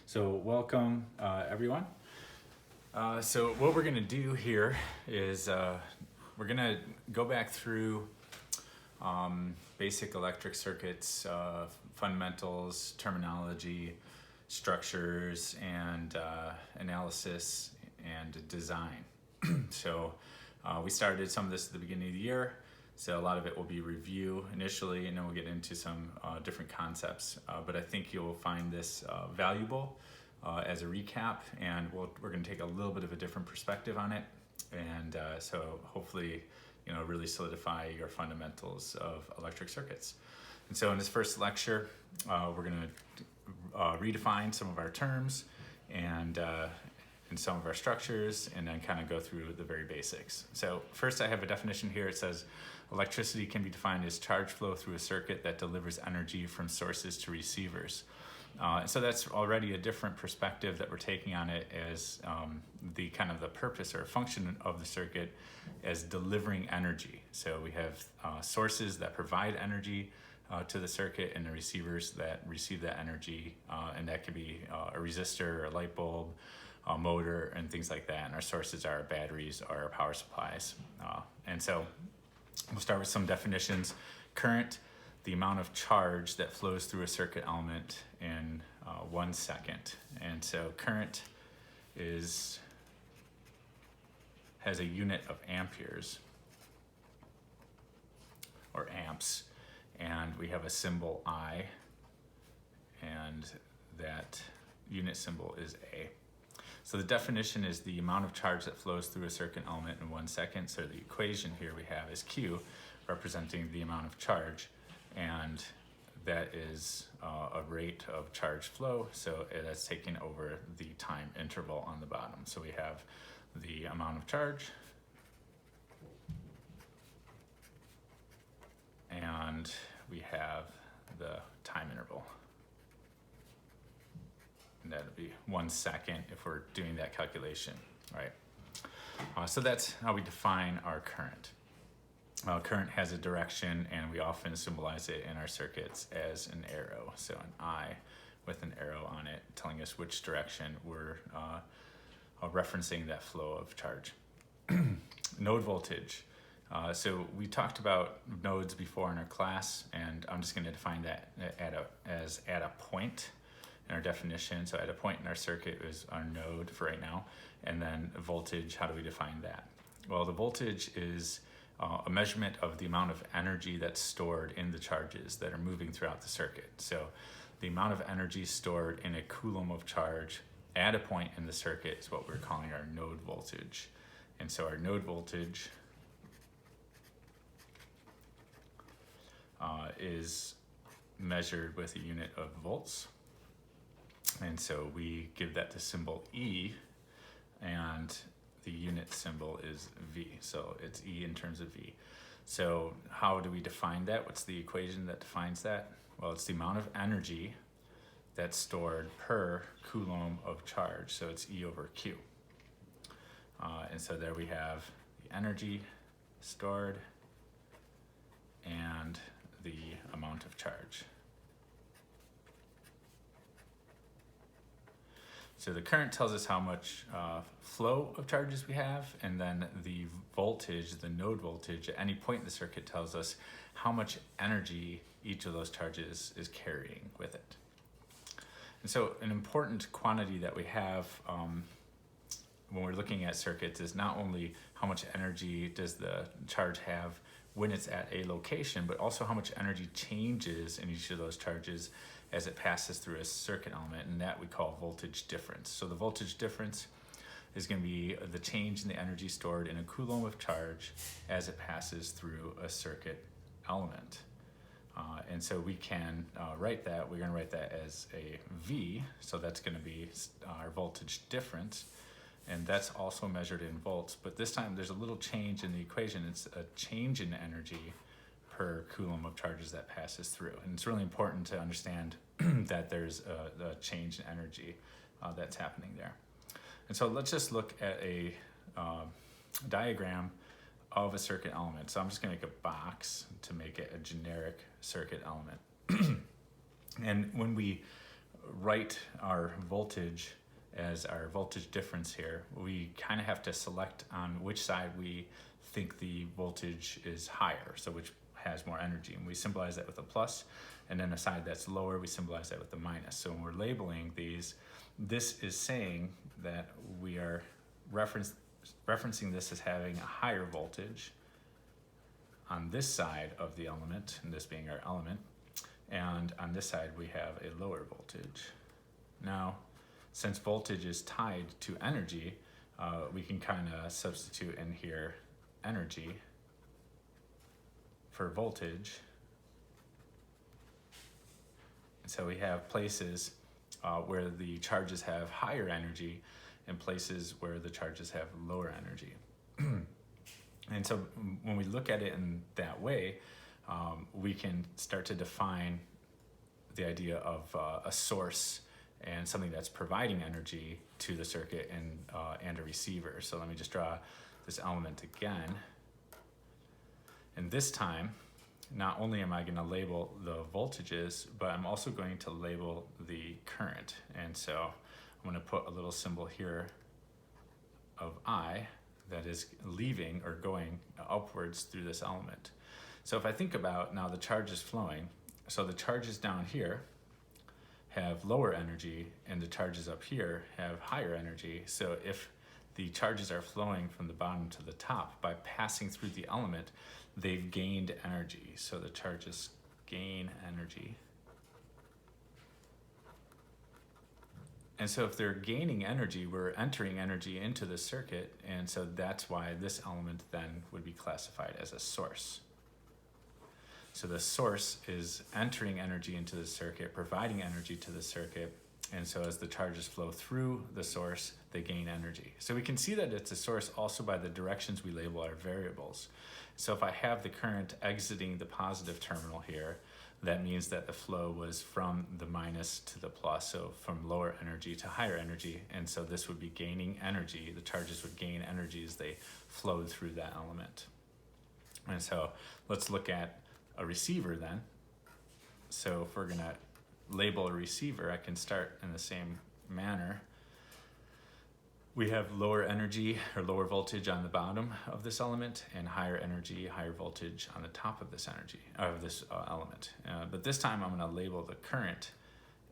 So welcome everyone. So what we're gonna do here is we're gonna go back through basic electric circuits, fundamentals, terminology, structures, and analysis and design. So we started some of this at the beginning of the year. So a lot of it will be review initially, and then we'll get into some different concepts. But I think you'll find this valuable as a recap, and we're going to take a little bit of a different perspective on it, and so hopefully, really solidify your fundamentals of electric circuits. And so in this first lecture, we're going to redefine some of our terms and some of our structures, and then kind of go through the very basics. So first I have a definition here. It says electricity can be defined as charge flow through a circuit that delivers energy from sources to receivers. So that's already a different perspective that we're taking on it, as the kind of the purpose or function of the circuit as delivering energy. So we have sources that provide energy to the circuit, and the receivers that receive that energy, and that could be a resistor or a light bulb, a motor, and things like that. And our sources are our batteries or our power supplies. And so we'll start with some definitions. Current, the amount of charge that flows through a circuit element in 1 second. And so current has a unit of amperes or amps, and we have a symbol I, and that unit symbol is A. So the definition is the amount of charge that flows through a circuit element in 1 second. So the equation here we have is Q, representing the amount of charge, and that is a rate of charge flow. So that's taken over the time interval on the bottom. So we have the amount of charge, and we have the time interval. And that'll be 1 second if we're doing that calculation, right? So that's how we define our current. Current has a direction, and we often symbolize it in our circuits as an arrow. So an I with an arrow on it telling us which direction we're referencing that flow of charge. Node voltage. So we talked about nodes before in our class, and I'm just going to define that as at a point in our definition. So at a point in our circuit is our node for right now. And then voltage, how do we define that? Well, the voltage is a measurement of the amount of energy that's stored in the charges that are moving throughout the circuit. So the amount of energy stored in a coulomb of charge at a point in the circuit is what we're calling our node voltage. And so our node voltage is measured with a unit of volts. And so we give that the symbol E, and the unit symbol is V. So it's E in terms of V. So how do we define that? What's the equation that defines that? Well, it's the amount of energy that's stored per coulomb of charge. So it's E over Q. And so there we have the energy stored and the amount of charge. So the current tells us how much flow of charges we have, and then the voltage, the node voltage, at any point in the circuit tells us how much energy each of those charges is carrying with it. And so an important quantity that we have when we're looking at circuits is not only how much energy does the charge have when it's at a location, but also how much energy changes in each of those charges as it passes through a circuit element, and that we call voltage difference. So the voltage difference is going to be the change in the energy stored in a coulomb of charge as it passes through a circuit element. And so we can write that, we're going to write that as a V, so that's going to be our voltage difference, and that's also measured in volts, but this time there's a little change in the equation. It's a change in energy per coulomb of charges that passes through. And it's really important to understand that there's a change in energy that's happening there. And so let's just look at a diagram of a circuit element. So I'm just going to make a box to make it a generic circuit element. And when we write our voltage as our voltage difference here, we kind of have to select on which side we think the voltage is higher, so which has more energy. And we symbolize that with a plus, and then a side that's lower, we symbolize that with the minus. So when we're labeling these, this is saying that we are referencing this as having a higher voltage on this side of the element, and this being our element, and on this side we have a lower voltage. Now, since voltage is tied to energy, we can kind of substitute in here energy for voltage. And so we have places where the charges have higher energy and places where the charges have lower energy. And so when we look at it in that way, we can start to define the idea of a source and something that's providing energy to the circuit and a receiver. So let me just draw this element again. And this time, not only am I going to label the voltages, but I'm also going to label the current. And so I'm going to put a little symbol here of I that is leaving or going upwards through this element. So if I think about now the charge is flowing, so the charges down here have lower energy and the charges up here have higher energy. So if the charges are flowing from the bottom to the top by passing through the element, they've gained energy. So the charges gain energy. And so if they're gaining energy, we're entering energy into the circuit, and so that's why this element then would be classified as a source. So the source is entering energy into the circuit, providing energy to the circuit, and so as the charges flow through the source, they gain energy. So we can see that it's a source also by the directions we label our variables. So if I have the current exiting the positive terminal here, that means that the flow was from the minus to the plus, so from lower energy to higher energy, and so this would be gaining energy. The charges would gain energy as they flowed through that element. And so let's look at a receiver then. So if we're going to label a receiver, I can start in the same manner. We have lower energy or lower voltage on the bottom of this element and higher energy, higher voltage on the top of this element. But this time I'm going to label the current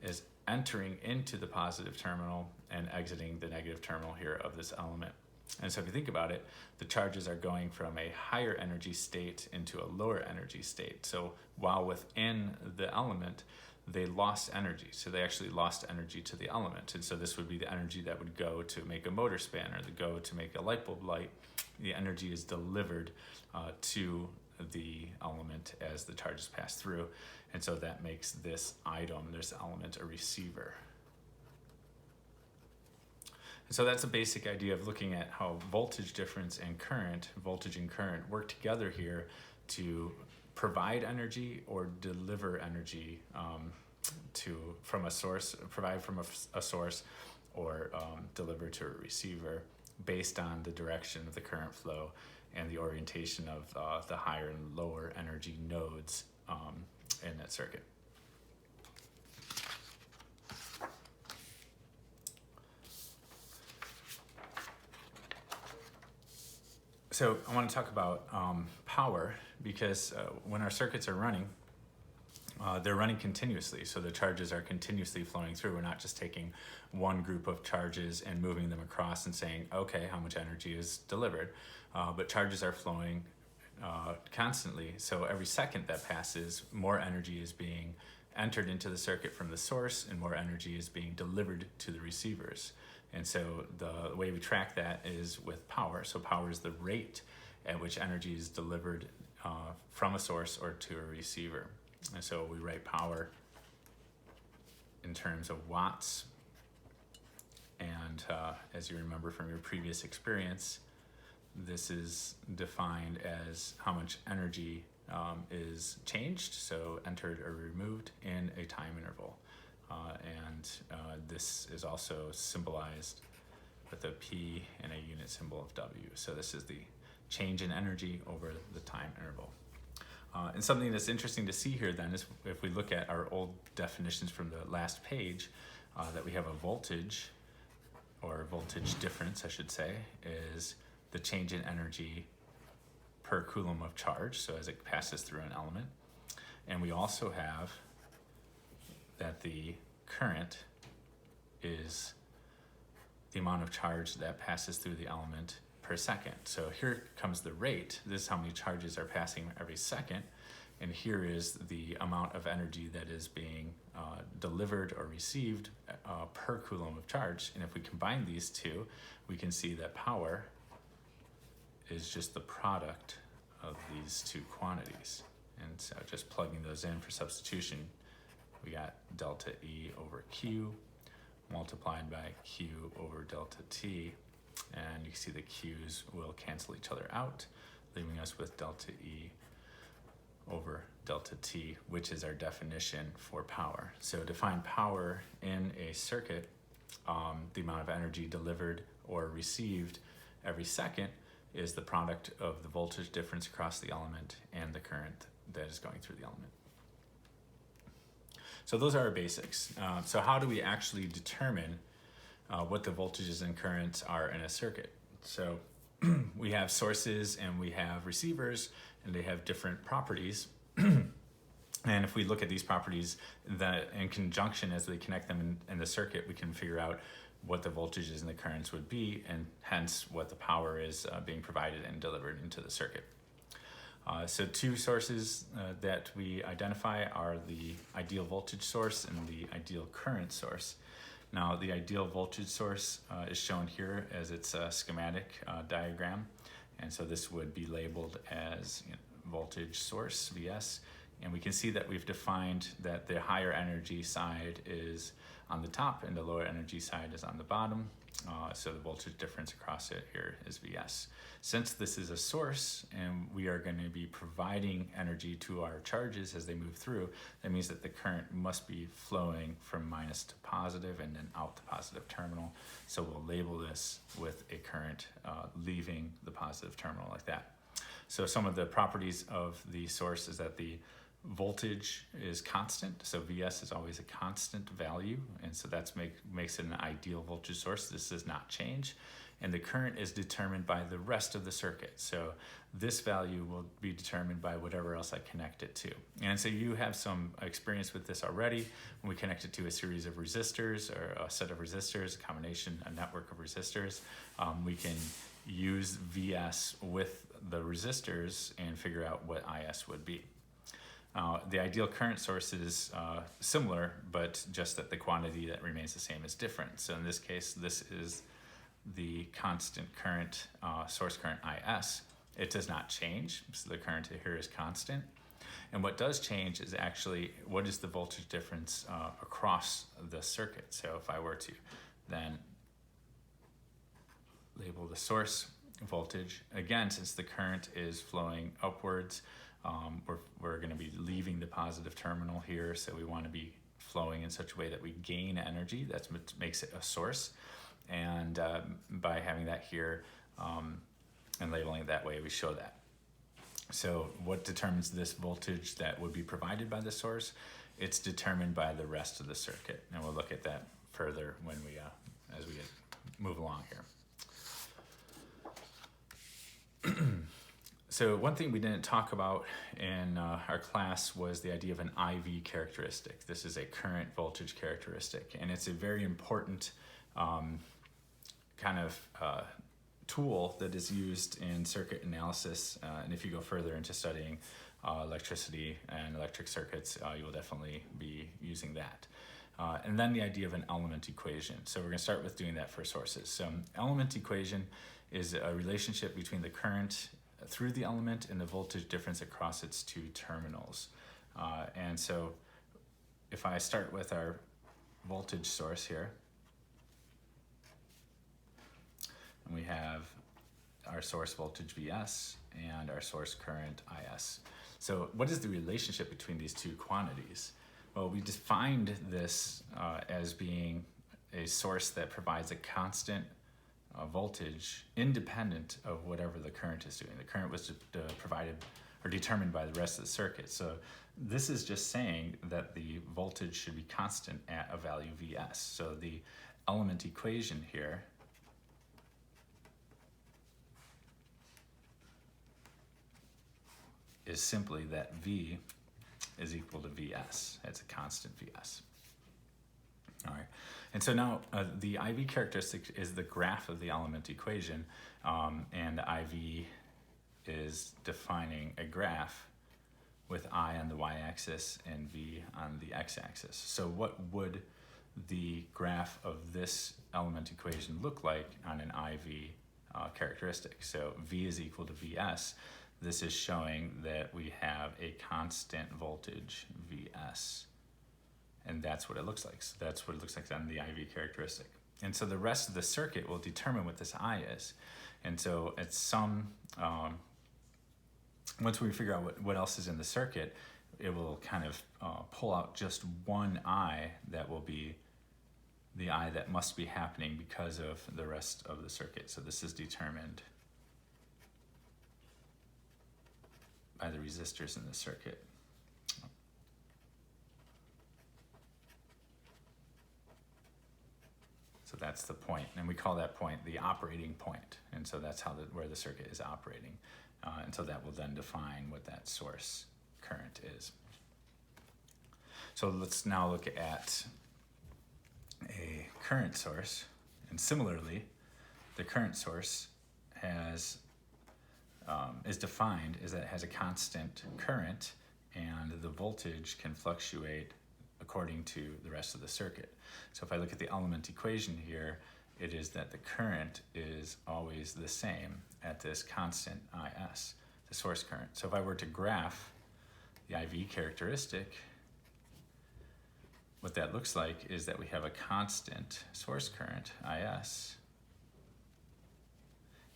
as entering into the positive terminal and exiting the negative terminal here of this element. And so if you think about it, the charges are going from a higher energy state into a lower energy state. So while within the element, they lost energy. So they actually lost energy to the element. And so this would be the energy that would go to make a motor spin or go to make a light bulb light. The energy is delivered to the element as the charges pass through. And so that makes this element, a receiver. And so that's a basic idea of looking at how voltage difference and voltage and current work together here to provide energy or deliver energy from a source, provide from a source, or deliver to a receiver based on the direction of the current flow and the orientation of the higher and lower energy nodes in that circuit. So I want to talk about power because when our circuits are running, they're running continuously. So the charges are continuously flowing through. We're not just taking one group of charges and moving them across and saying, okay, how much energy is delivered? But charges are flowing constantly. So every second that passes, more energy is being entered into the circuit from the source and more energy is being delivered to the receivers. And so the way we track that is with power. So power is the rate at which energy is delivered from a source or to a receiver. And so we write power in terms of watts. And as you remember from your previous experience, this is defined as how much energy is changed, so entered or removed in a time interval. This is also symbolized with a P and a unit symbol of W. So this is the change in energy over the time interval. And something that's interesting to see here then is if we look at our old definitions from the last page, that we have a voltage, or voltage difference I should say, is the change in energy per coulomb of charge, so as it passes through an element. And we also have that the current is the amount of charge that passes through the element per second. So here comes the rate. This is how many charges are passing every second. And here is the amount of energy that is being delivered or received per coulomb of charge. And if we combine these two, we can see that power is just the product of these two quantities. And so just plugging those in for substitution, we got delta E over Q multiplied by Q over delta T. And you can see the Q's will cancel each other out, leaving us with delta E over delta T, which is our definition for power. So to find power in a circuit, the amount of energy delivered or received every second is the product of the voltage difference across the element and the current that is going through the element. So those are our basics. So how do we actually determine what the voltages and currents are in a circuit? So we have sources and we have receivers, and they have different properties. And if we look at these properties that in conjunction as they connect them in the circuit, we can figure out what the voltages and the currents would be, and hence what the power is being provided and delivered into the circuit. So two sources that we identify are the ideal voltage source and the ideal current source. Now the ideal voltage source is shown here as its schematic diagram, and so this would be labeled as voltage source, VS, and we can see that we've defined that the higher energy side is on the top and the lower energy side is on the bottom. So the voltage difference across it here is VS. Since this is a source and we are going to be providing energy to our charges as they move through, that means that the current must be flowing from minus to positive and then out the positive terminal. So we'll label this with a current leaving the positive terminal like that. So some of the properties of the source is that the voltage is constant, so VS is always a constant value, and so that makes it an ideal voltage source. This does not change. And the current is determined by the rest of the circuit, so this value will be determined by whatever else I connect it to. And so you have some experience with this already. When we connect it to a series of resistors or a set of resistors, a combination, a network of resistors, we can use VS with the resistors and figure out what IS would be. The ideal current source is similar, but just that the quantity that remains the same is different. So in this case, this is the constant current, source current IS. It does not change, so the current here is constant. And what does change is actually what is the voltage difference across the circuit. So if I were to then label the source voltage, again, since the current is flowing upwards, we're going to be leaving the positive terminal here, so we want to be flowing in such a way that we gain energy. That's what makes it a source, and by having that here and labeling it that way, we show that. So what determines this voltage that would be provided by the source? It's determined by the rest of the circuit, and we'll look at that further when we as we move along here. So one thing we didn't talk about in our class was the idea of an IV characteristic. This is a current voltage characteristic, and it's a very important kind of tool that is used in circuit analysis. And if you go further into studying electricity and electric circuits, you will definitely be using that. And then the idea of an element equation. So we're going to start with doing that for sources. So element equation is a relationship between the current through the element and the voltage difference across its two terminals. And so if I start with our voltage source here, and we have our source voltage Vs and our source current Is. So what is the relationship between these two quantities? Well, we defined this as being a source that provides a constant voltage independent of whatever the current is doing. The current was provided or determined by the rest of the circuit. So this is just saying that the voltage should be constant at a value Vs. So the element equation here is simply that V is equal to Vs. It's a constant Vs. All right, and so now the IV characteristic is the graph of the element equation, and IV is defining a graph with I on the y-axis and V on the x-axis. So what would the graph of this element equation look like on an IV characteristic? So V is equal to Vs. This is showing that we have a constant voltage Vs. And that's what it looks like. So that's what it looks like on the IV characteristic. And so the rest of the circuit will determine what this I is. And so at some, once we figure out what else is in the circuit, it will kind of pull out just one I that will be the I that must be happening because of the rest of the circuit. So this is determined by the resistors in the circuit. So that's the point, and we call that point the operating point. And so that's how where the circuit is operating. And so that will then define what that source current is. So let's now look at a current source. And similarly, the current source has is defined as that it has a constant current, and the voltage can fluctuate according to the rest of the circuit. So if I look at the element equation here, it is that the current is always the same at this constant Is, the source current. So if I were to graph the IV characteristic, what that looks like is that we have a constant source current, Is,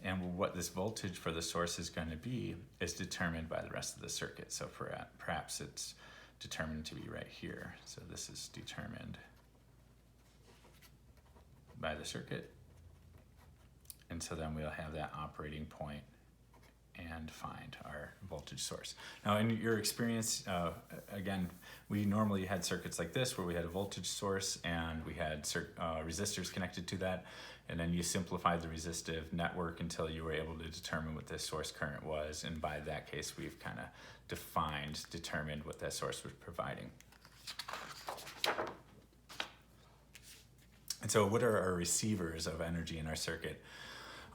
and what this voltage for the source is going to be is determined by the rest of the circuit. So perhaps it's determined to be right here. So this is determined by the circuit. And so then we'll have that operating point and find our voltage source. Now in your experience, again, we normally had circuits like this where we had a voltage source and we had resistors connected to that, and then you simplified the resistive network until you were able to determine what this source current was, and by that case we've kind of determined what that source was providing. And so what are our receivers of energy in our circuit?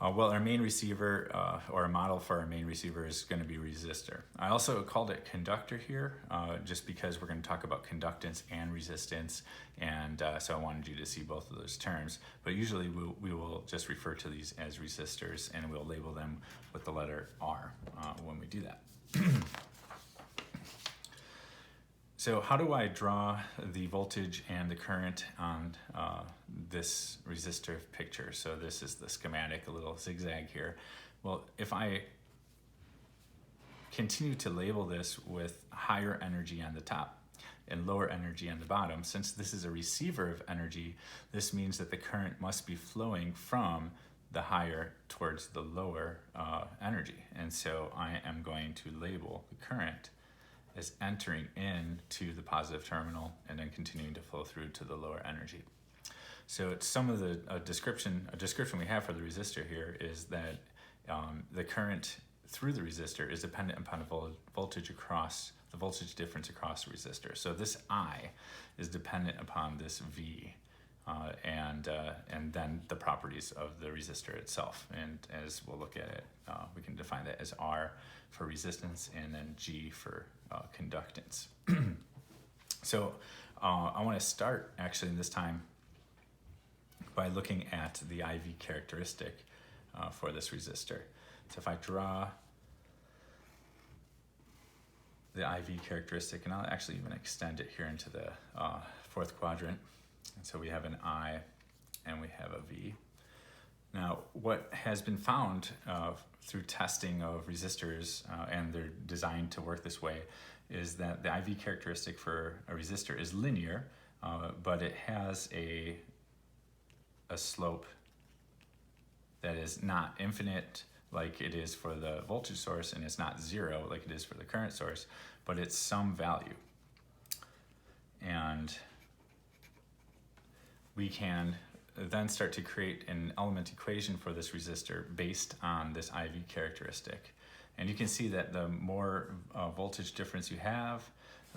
Well, our main receiver, or a model for our main receiver, is going to be resistor. I also called it conductor here, just because we're going to talk about conductance and resistance, and so I wanted you to see both of those terms. But usually we will just refer to these as resistors, and we'll label them with the letter R when we do that. So how do I draw the voltage and the current on this resistor picture? So this is the schematic, a little zigzag here. Well, if I continue to label this with higher energy on the top and lower energy on the bottom, since this is a receiver of energy, this means that the current must be flowing from the higher towards the lower energy. And so I am going to label the current as entering into the positive terminal and then continuing to flow through to the lower energy. So it's some of the description we have for the resistor here is that the current through the resistor is dependent upon the voltage difference across the resistor. So this I is dependent upon this V, and then the properties of the resistor itself. And as we'll look at it, we can define that as R for resistance and then G for conductance. So I want to start actually this time by looking at the IV characteristic for this resistor. So if I draw the IV characteristic, and I'll actually even extend it here into the fourth quadrant. And so we have an I and we have a V. Now, what has been found through testing of resistors, and they're designed to work this way, is that the IV characteristic for a resistor is linear, but it has a slope that is not infinite like it is for the voltage source, and it's not 0 like it is for the current source, but it's some value. And we can then start to create an element equation for this resistor based on this IV characteristic. And you can see that the more voltage difference you have,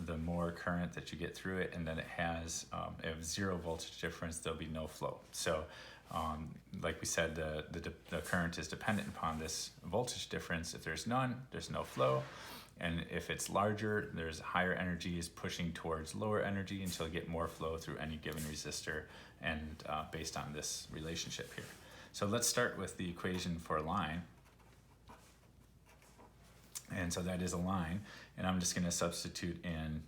the more current that you get through it, and then it has, if 0 voltage difference, there'll be no flow. So like we said, the current is dependent upon this voltage difference. If there's none, there's no flow. And if it's larger, there's higher energy is pushing towards lower energy until you get more flow through any given resistor, and based on this relationship here. So let's start with the equation for a line. And so that is a line, and I'm just going to substitute in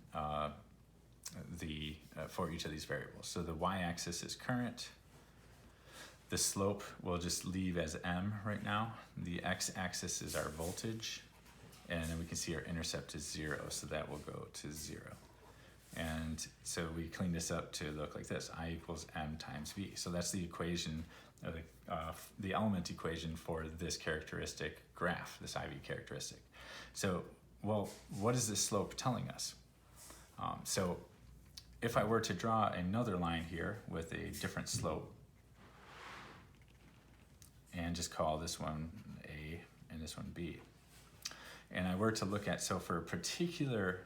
for each of these variables. So the y-axis is current. The slope we'll just leave as m right now. The x-axis is our voltage, and then we can see our intercept is 0, so that will go to 0. And so we clean this up to look like this: I equals m times v. So that's the equation, the element equation for this characteristic graph, this IV characteristic. So, well, what is this slope telling us? So if I were to draw another line here with a different slope, and just call this one A and this one B, and I were to look at, so for a particular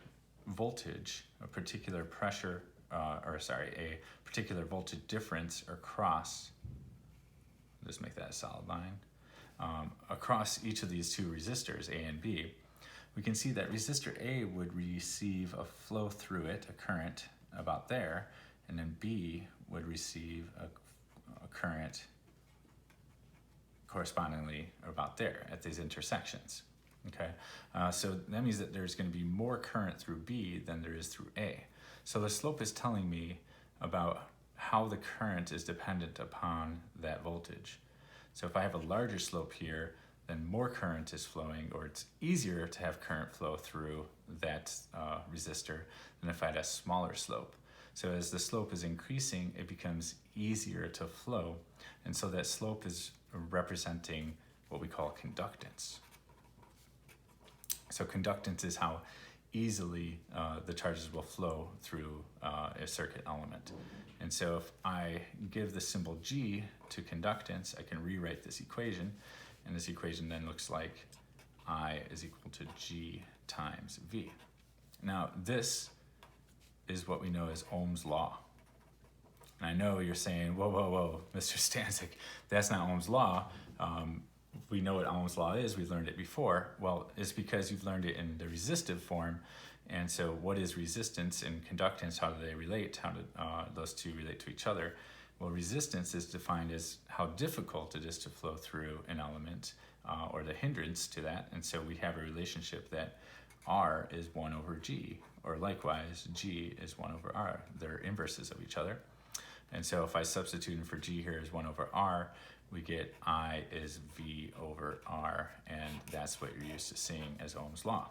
voltage, a particular pressure, a particular voltage difference across, just make that a solid line, across each of these two resistors, A and B, we can see that resistor A would receive a flow through it, a current about there, and then B would receive a current correspondingly about there at these intersections. Okay, so that means that there's going to be more current through B than there is through A. So the slope is telling me about how the current is dependent upon that voltage. So if I have a larger slope here, then more current is flowing, or it's easier to have current flow through that resistor than if I had a smaller slope. So as the slope is increasing, it becomes easier to flow, and so that slope is representing what we call conductance. So conductance is how easily the charges will flow through a circuit element. And so if I give the symbol G to conductance, I can rewrite this equation, and this equation then looks like I is equal to G times V. Now this is what we know as Ohm's law. And I know you're saying, whoa, Mr. Stanczyk, that's not Ohm's law. We know what Ohm's law is, we've learned it before. Well, it's because you've learned it in the resistive form. And so what is resistance and conductance? How do they relate? How do those two relate to each other? Well, resistance is defined as how difficult it is to flow through an element, or the hindrance to that. And so we have a relationship that R is 1 over G, or likewise, G is 1 over R. They're inverses of each other. And so if I substitute in for G here as 1 over R, we get I is V over R, and that's what you're used to seeing as Ohm's law.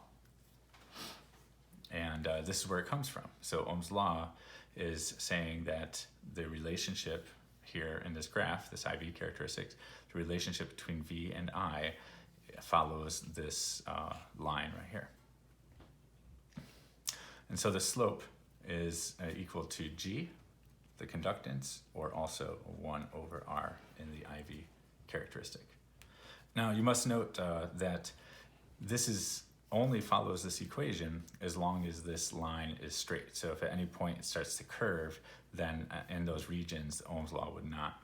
And this is where it comes from. So Ohm's law is saying that the relationship here in this graph, this IV characteristic, the relationship between V and I follows this line right here. And so the slope is equal to G, the conductance, or also 1 over R in the IV characteristic. Now you must note that this is only follows this equation as long as this line is straight. So if at any point it starts to curve, then in those regions, Ohm's law would not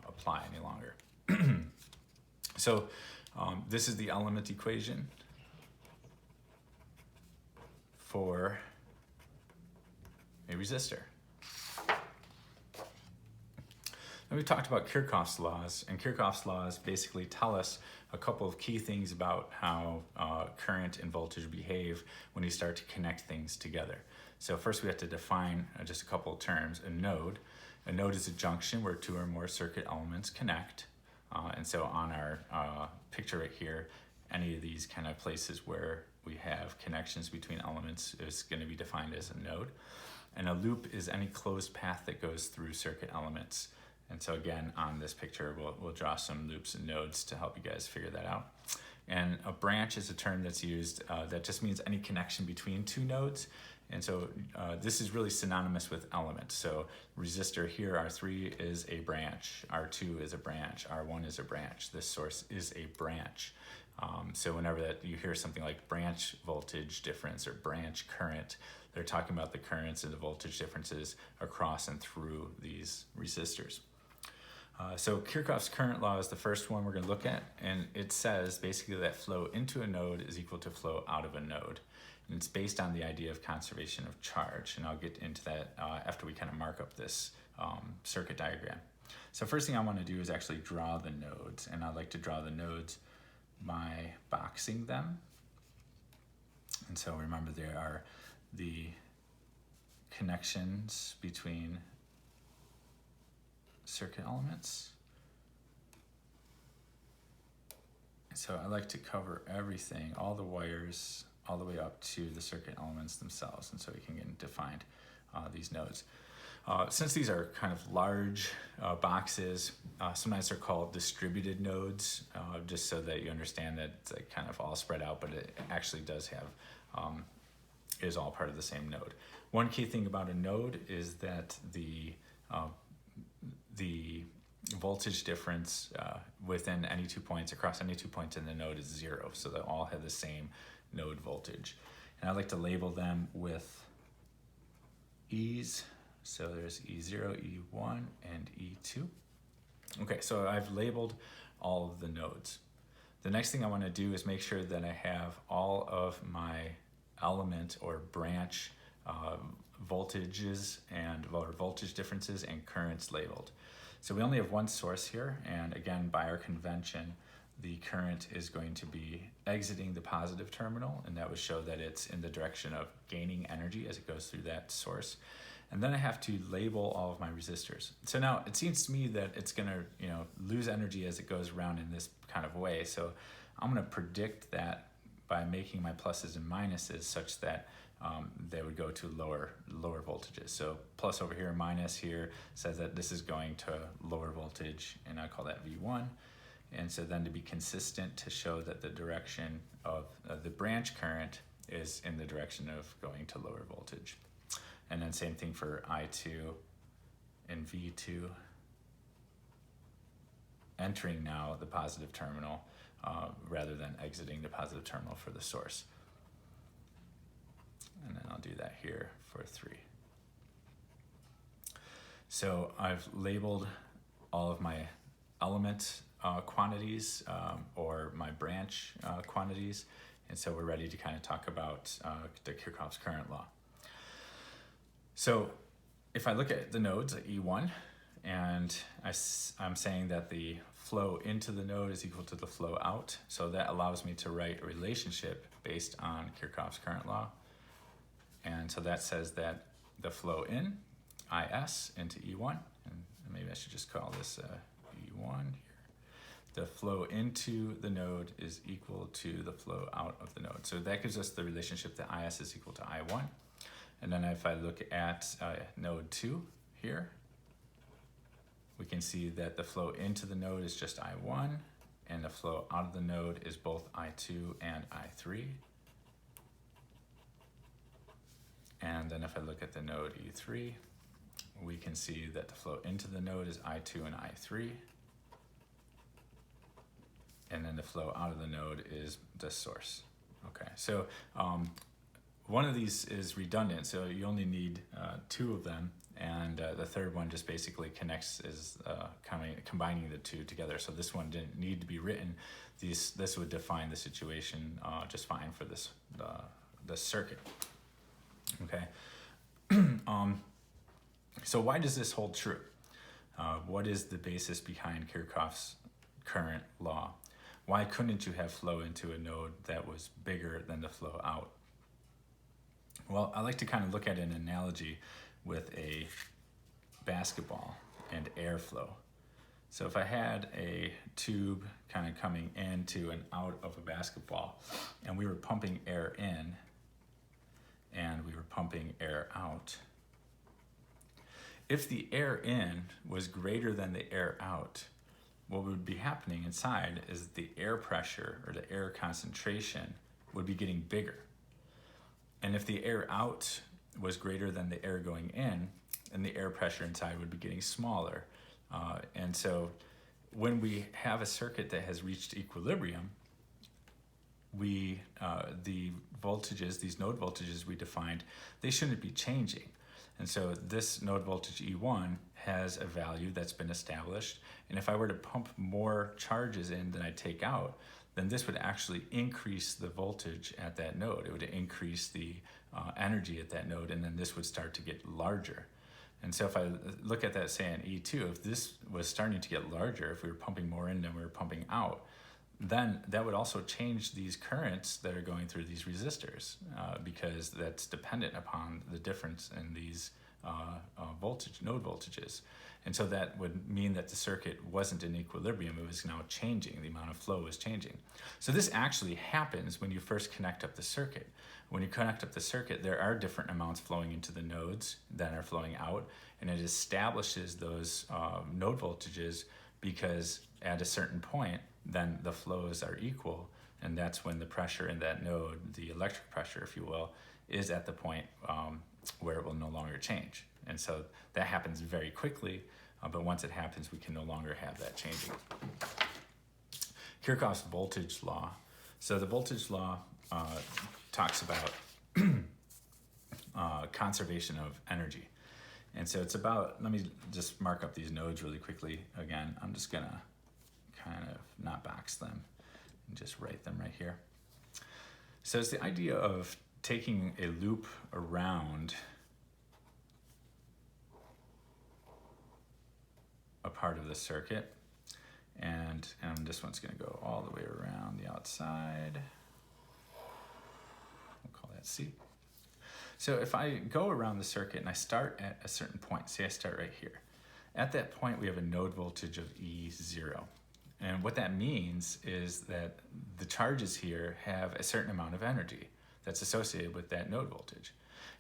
apply any longer. So this is the element equation for a resistor. And we talked about Kirchhoff's laws, and Kirchhoff's laws basically tell us a couple of key things about how current and voltage behave when you start to connect things together. So first we have to define just a couple of terms. A node. A node is a junction where two or more circuit elements connect. And so on our picture right here, any of these kind of places where we have connections between elements is going to be defined as a node. And a loop is any closed path that goes through circuit elements. And so again, on this picture, we'll draw some loops and nodes to help you guys figure that out. And a branch is a term that's used that just means any connection between two nodes. And so this is really synonymous with element. So resistor here, R3 is a branch, R2 is a branch, R1 is a branch. This source is a branch. So whenever that you hear something like branch voltage difference or branch current, they're talking about the currents and the voltage differences across and through these resistors. So Kirchhoff's current law is the first one we're going to look at, and it says basically that flow into a node is equal to flow out of a node. And it's based on the idea of conservation of charge, and I'll get into that after we kind of mark up this circuit diagram. So first thing I want to do is actually draw the nodes, and I like to draw the nodes by boxing them. And so remember, there are the connections between circuit elements. So I like to cover everything, all the wires, all the way up to the circuit elements themselves, and so we can get defined these nodes. Since these are kind of large boxes, sometimes they're called distributed nodes, just so that you understand that it's like kind of all spread out, but it actually does have, is all part of the same node. One key thing about a node is that the voltage difference within any 2 points, across any 2 points in the node is 0, so they all have the same node voltage. And I like to label them with E's. So there's E0, E1, and E2. Okay, so I've labeled all of the nodes. The next thing I want to do is make sure that I have all of my element or branch voltages and or voltage differences and currents labeled. So we only have one source here, and again, by our convention, the current is going to be exiting the positive terminal, and that would show that it's in the direction of gaining energy as it goes through that source. And then I have to label all of my resistors. So now it seems to me that it's gonna, lose energy as it goes around in this kind of way. So I'm gonna predict that by making my pluses and minuses such that they would go to lower voltages. So plus over here, minus here says that this is going to lower voltage, and I call that V1. And so then to be consistent, to show that the direction of the branch current is in the direction of going to lower voltage. And then same thing for I2 and V2, entering now the positive terminal rather than exiting the positive terminal for the source. And then I'll do that here for 3. So I've labeled all of my element quantities or my branch quantities, and so we're ready to kind of talk about the Kirchhoff's current law. So if I look at the nodes at E1, and I'm saying that the flow into the node is equal to the flow out, so that allows me to write a relationship based on Kirchhoff's current law. And so that says that the flow in, IS, into E1, and maybe I should just call this E1 here. The flow into the node is equal to the flow out of the node. So that gives us the relationship that IS is equal to I1. And then if I look at node 2 here, we can see that the flow into the node is just I1, and the flow out of the node is both I2 and I3. And then if I look at the node E3, we can see that the flow into the node is I2 and I3. And then the flow out of the node is the source. Okay, so one of these is redundant, so you only need 2 of them, and the third one just basically connects, is combining the 2 together. So this one didn't need to be written. This would define the situation just fine for this the circuit. Okay, so why does this hold true? What is the basis behind Kirchhoff's current law? Why couldn't you have flow into a node that was bigger than the flow out? Well, I like to kind of look at an analogy with a basketball and airflow. So if I had a tube kind of coming into and out of a basketball, and we were pumping air in and we were pumping air out, if the air in was greater than the air out, what would be happening inside is the air pressure or the air concentration would be getting bigger. And if the air out was greater than the air going in, and the air pressure inside would be getting smaller. And so when we have a circuit that has reached equilibrium, the voltages, these node voltages we defined, they shouldn't be changing. And so this node voltage E1 has a value that's been established. And if I were to pump more charges in than I take out, then this would actually increase the voltage at that node. It would increase the energy at that node, and then this would start to get larger. And so if I look at that, say, in E2, if this was starting to get larger, if we were pumping more in than we were pumping out, then that would also change these currents that are going through these resistors, because that's dependent upon the difference in these node voltages. And so that would mean that the circuit wasn't in equilibrium, it was now changing, the amount of flow was changing. So this actually happens when you first connect up the circuit. When you connect up the circuit, there are different amounts flowing into the nodes than are flowing out, and it establishes those node voltages because at a certain point, then the flows are equal, and that's when the pressure in that node, the electric pressure, if you will, is at the point where it will no longer change. And so that happens very quickly, but once it happens, we can no longer have that changing. Kirchhoff's voltage law. So the voltage law talks about conservation of energy. And so it's about, let me just mark up these nodes really quickly again. I'm just gonna kind of not box them and just write them right here. So it's the idea of taking a loop around a part of the circuit, and this one's going to go all the way around the outside. We'll call that C. So if I go around the circuit and I start at a certain point, say I start right here, at that point we have a node voltage of E0. And what that means is that the charges here have a certain amount of energy that's associated with that node voltage.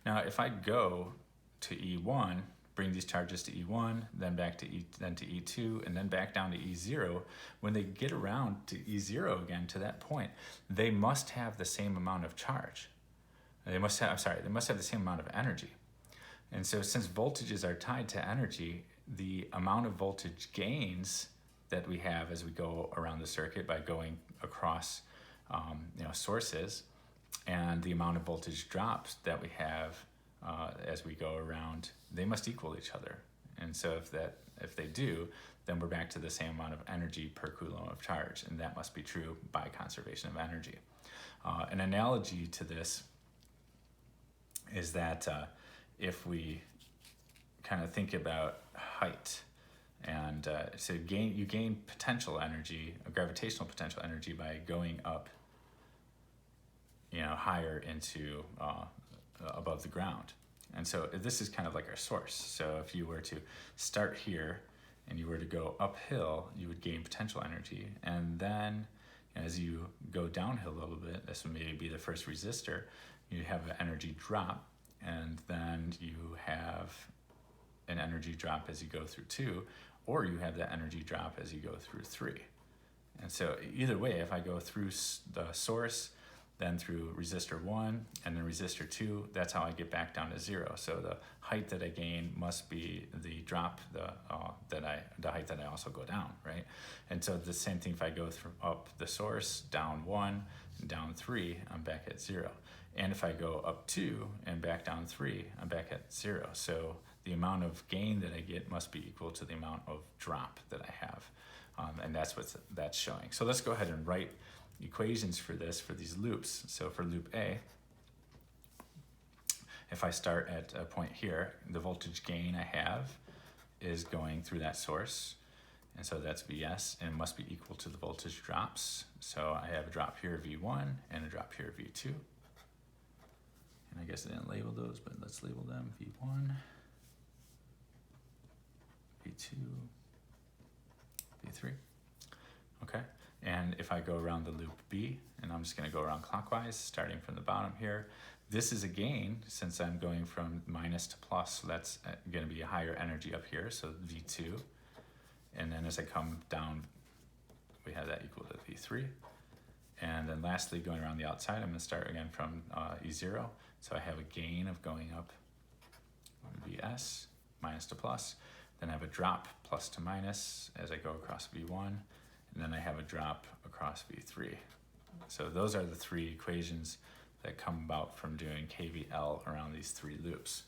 Now, if I go to E1, bring these charges to E1, then back to then to E2, and then back down to E0, when they get around to E0 again, to that point, they must have the same amount of charge. They must have the same amount of energy. And so since voltages are tied to energy, the amount of voltage gains that we have as we go around the circuit by going across sources, and the amount of voltage drops that we have as we go around, they must equal each other. And so if they do, then we're back to the same amount of energy per coulomb of charge, and that must be true by conservation of energy. An analogy to this is that if we kind of think about height, and so you gain potential energy, gravitational potential energy, by going up, higher into above the ground. And so this is kind of like our source. So if you were to start here and you were to go uphill, you would gain potential energy. And then as you go downhill a little bit, this would maybe be the first resistor, you have an energy drop, and then you have an energy drop as you go through 2, or you have that energy drop as you go through 3. And so either way, if I go through the source, then through resistor 1, and then resistor 2, that's how I get back down to 0. So the height that I gain must be the drop, the height that I also go down, right? And so the same thing if I go up the source, down 1, and down 3, I'm back at 0. And if I go up 2 and back down 3, I'm back at 0. So the amount of gain that I get must be equal to the amount of drop that I have. And that's what that's showing. So let's go ahead and write equations for these loops. So for loop A, if I start at a point here, the voltage gain I have is going through that source. And so that's Vs, and it must be equal to the voltage drops. So I have a drop here, V1, and a drop here, V2. And I guess I didn't label those, but let's label them, V1, V2, V3. Okay, and if if I go around the loop B, and I'm just going to go around clockwise, starting from the bottom here, this is a gain since I'm going from minus to plus, so that's going to be a higher energy up here, so V2. And then as I come down, we have that equal to V3. And then lastly, going around the outside, I'm going to start again from E0. So I have a gain of going up Vs, minus to plus. Then I have a drop, plus to minus, as I go across V1. And then I have a drop across V3. So those are the three equations that come about from doing KVL around these three loops.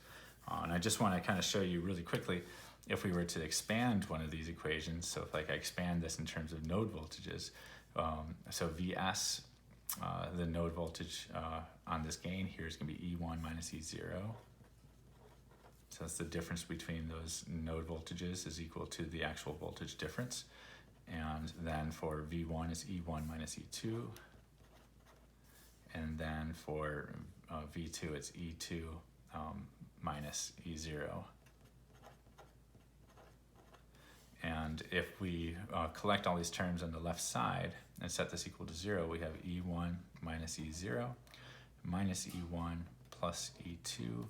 And I just want to kind of show you really quickly, if we were to expand one of these equations, so if like I expand this in terms of node voltages, so Vs, the node voltage on this gain here is going to be E1 minus E0. So that's the difference between those node voltages is equal to the actual voltage difference. And then for V1 is E1 minus E2. And then for V2, it's E2 minus E0. And if we collect all these terms on the left side and set this equal to 0, we have E1 minus E0 minus E1 plus E2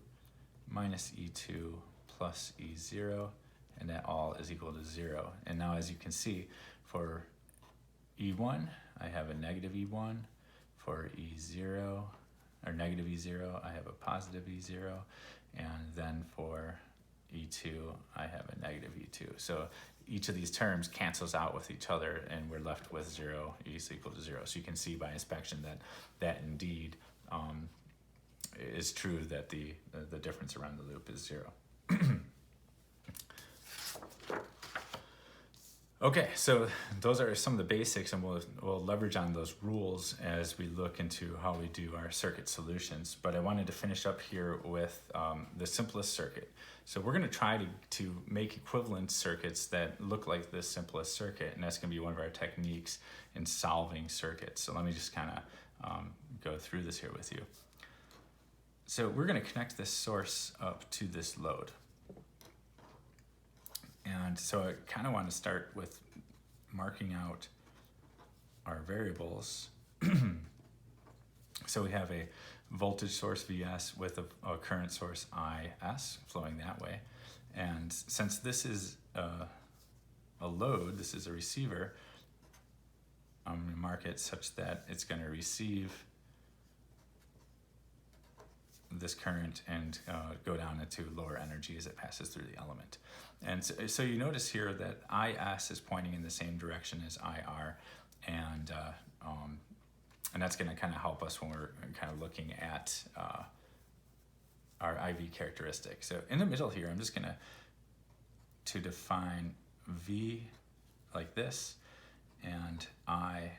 minus E2 plus E0, and that all is equal to 0. And now as you can see, for E1, I have a negative E1. For E0, or negative E0, I have a positive E0. And then for E2, I have a negative E2. So each of these terms cancels out with each other, and we're left with 0, E is equal to 0. So you can see by inspection that indeed is true, that the difference around the loop is 0. Okay, so those are some of the basics, and we'll leverage on those rules as we look into how we do our circuit solutions. But I wanted to finish up here with the simplest circuit. So we're going to try to make equivalent circuits that look like this simplest circuit, and that's going to be one of our techniques in solving circuits. So let me just kind of go through this here with you. So we're going to connect this source up to this load. And so I kind of want to start with marking out our variables. So we have a voltage source Vs with a current source Is flowing that way. And since this is a load, this is a receiver, I'm going to mark it such that it's going to receive this current and go down into lower energy as it passes through the element. And so you notice here that Is is pointing in the same direction as IR, and that's going to kind of help us when we're kind of looking at our IV characteristic. So in the middle here, I'm just going to define V like this and I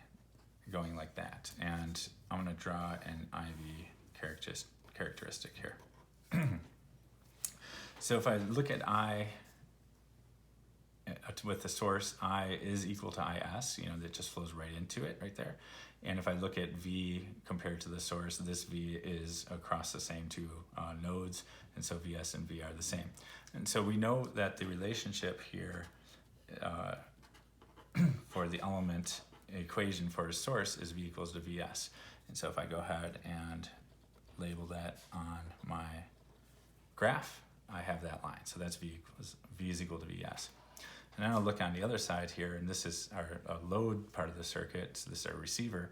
going like that. And I'm going to draw an IV characteristic here. So if I look at I with the source, I is equal to Is, that just flows right into it right there. And if I look at V compared to the source, this V is across the same two nodes, and so Vs and V are the same. And so we know that the relationship here for the element equation for a source is V equals to Vs. And so if I go ahead and label that on my graph, I have that line. So that's V is equal to Vs. And then I'll look on the other side here, and this is our load part of the circuit. So this is our receiver.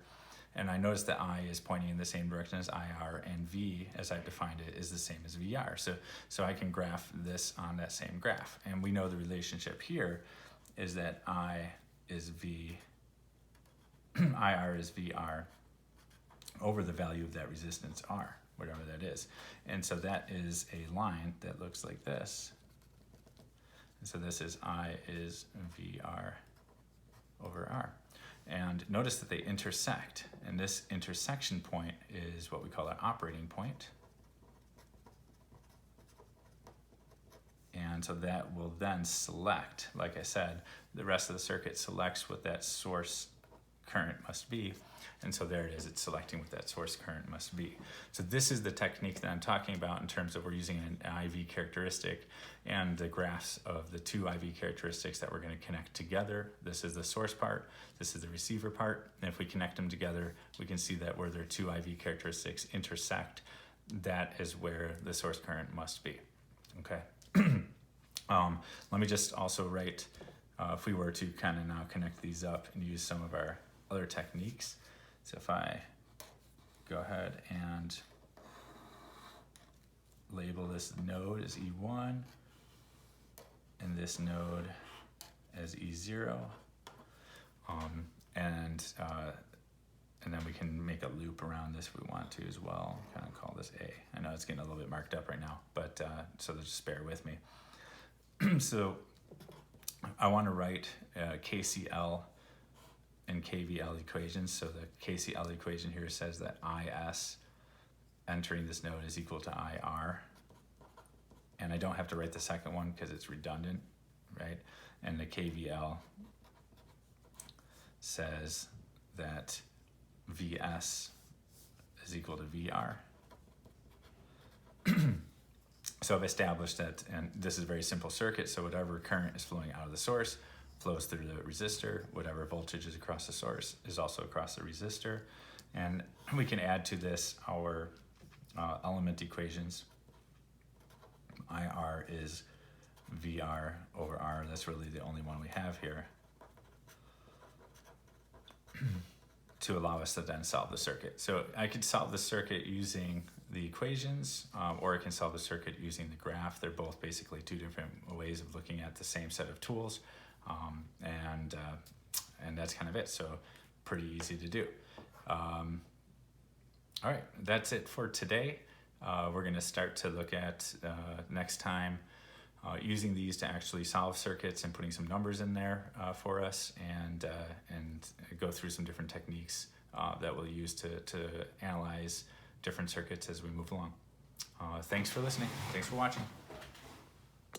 And I notice that I is pointing in the same direction as IR, and V, as I've defined it, is the same as VR. So I can graph this on that same graph. And we know the relationship here is that I is V, IR is VR over the value of that resistance R, whatever that is. And so that is a line that looks like this. And so this is I is VR over R. And notice that they intersect. And this intersection point is what we call our operating point. And so that will then select, like I said, the rest of the circuit selects what that source current must be. And so there it is, it's selecting what that source current must be. So this is the technique that I'm talking about in terms of we're using an IV characteristic and the graphs of the two IV characteristics that we're going to connect together. This is the source part, this is the receiver part. And if we connect them together, we can see that where their two IV characteristics intersect, that is where the source current must be. Okay. Let me just also write, if we were to kind of now connect these up and use some of our other techniques. So if I go ahead and label this node as E1 and this node as E0, and then we can make a loop around this if we want to as well. Kind of call this A. I know it's getting a little bit marked up right now, but so just bear with me. So I want to write KCL and KVL equations. So the KCL equation here says that IS entering this node is equal to IR. And I don't have to write the second one because it's redundant, right? And the KVL says that VS is equal to VR. So I've established that, and this is a very simple circuit, so whatever current is flowing out of the source flows through the resistor, whatever voltage is across the source is also across the resistor. And we can add to this our element equations. IR is VR over R, that's really the only one we have here, to allow us to then solve the circuit. So I could solve the circuit using the equations, or I can solve the circuit using the graph. They're both basically two different ways of looking at the same set of tools, and that's kind of it. So pretty easy to do. All right, that's it for today. We're going to start to look at next time using these to actually solve circuits and putting some numbers in there for us, and go through some different techniques that we'll use to analyze different circuits as we move along. Thanks for listening. Thanks for watching.